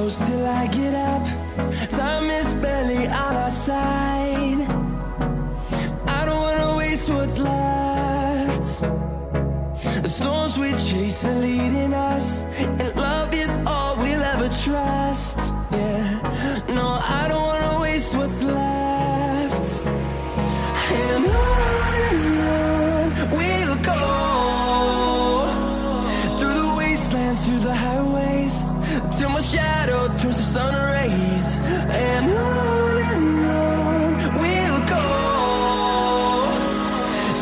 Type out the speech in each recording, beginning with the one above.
close till I get up. Time is barely on our side. I don't wanna waste what's left. The storms we chase are leading us, and love is all we'll ever trust. Yeah, no, I don't wanna waste what's left. And on we'll go, through the wastelands, through the highways, till my shadow turns to sun rays. And on we'll go,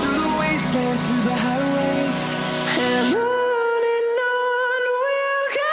through the wastelands, through the highways, and on we'll go.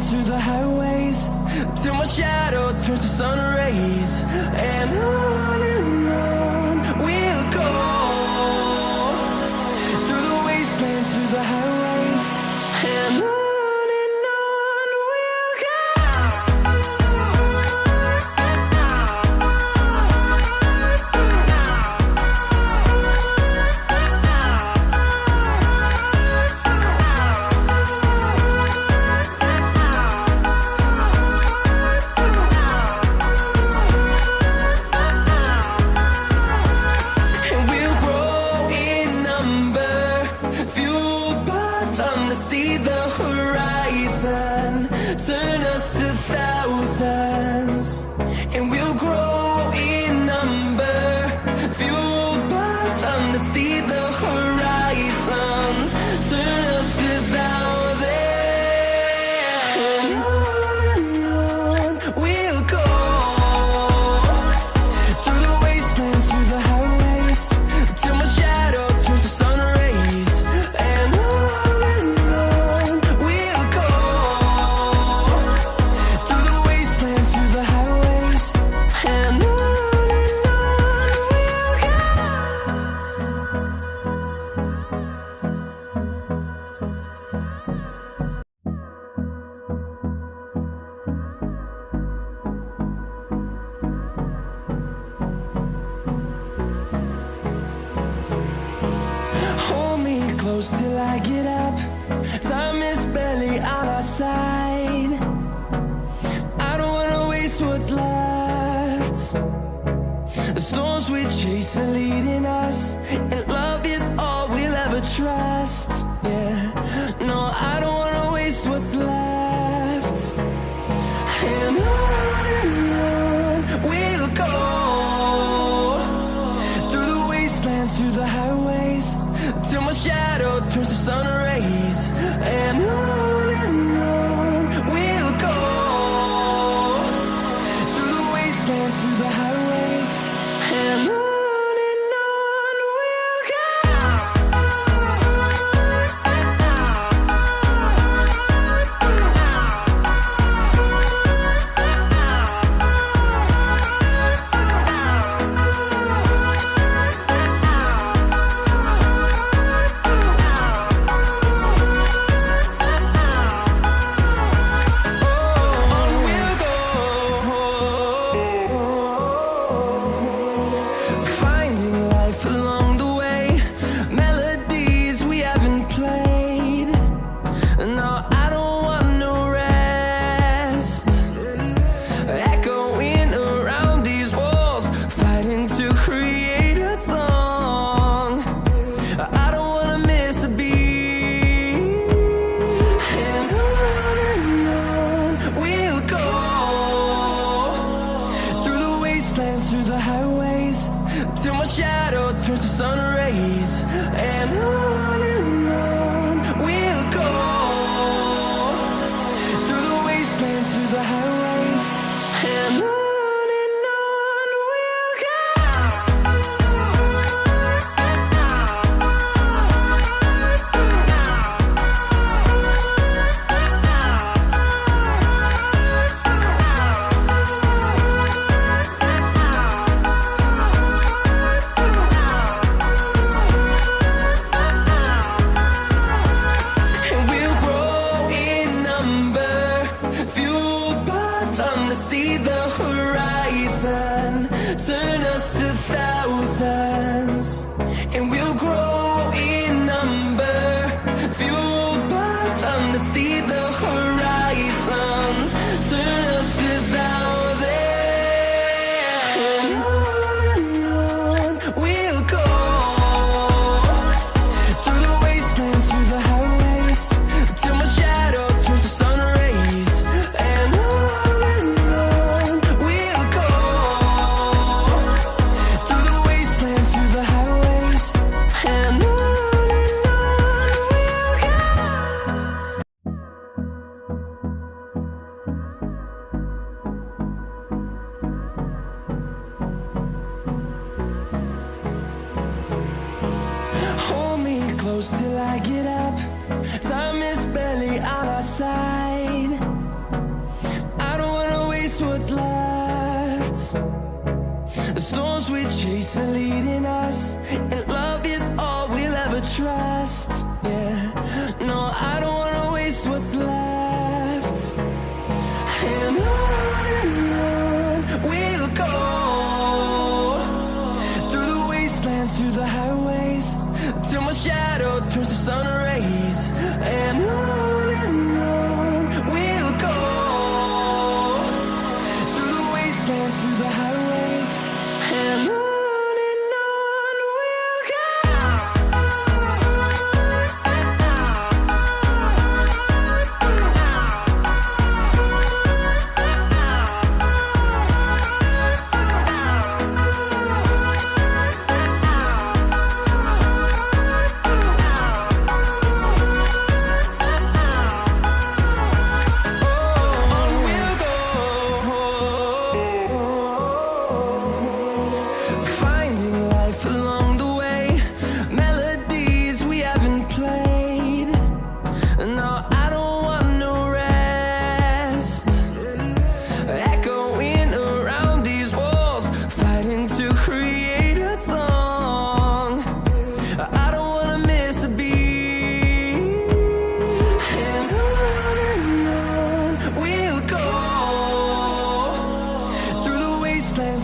Through the highways, till my shadow turns to sun rays. And on we'll go, through the wastelands, through the highways, and on we'll go. See the horizon, turn us to thousands, and we'll grow in number, fueled by them to see the horizon, turn us to thousands. And on we'll go, through the wastelands, through the highways, till my shadow turns to sun rays. And close till I get up. Time is barely on our side. I don't wanna waste what's left. The storms we chase are leading us, and love is all we'll ever trust. Yeah, no, I don't wanna waste what's left. And on we'll go, through the wastelands, through the highways, till my shadow turns to sun rays. And on turns to sun rays, and on we'll go, through the wastelands, through the highways, and on we'll go. See the horizon, turn us to thousands, and we'll grow in number, fueled by them to see the horizon, turn us to thousands, and on we'll go, through the wastelands, through the highways, till my shadow turns to sun rays, and on close till I get up. Time is barely on our side. I don't wanna waste what's left. The storms we chase are leading us, and love is all we'll ever trust. Yeah, no, I don't wanna waste what's left. And on we'll go, through the wastelands, through the highways, till my shadow turns to sun rays, and on we'll go, through the wastelands, through the highways, and on we'll go.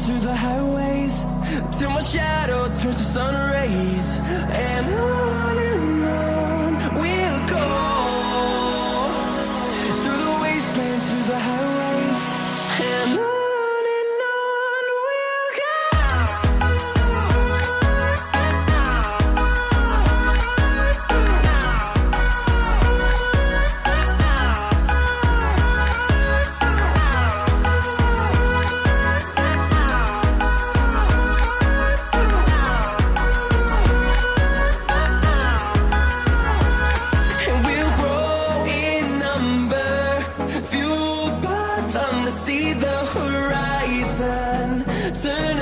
Through the highways, till my shadow turns to sun rays, and on we'll go, through the wastelands, through the highways, and on we'll go. See the horizon, turn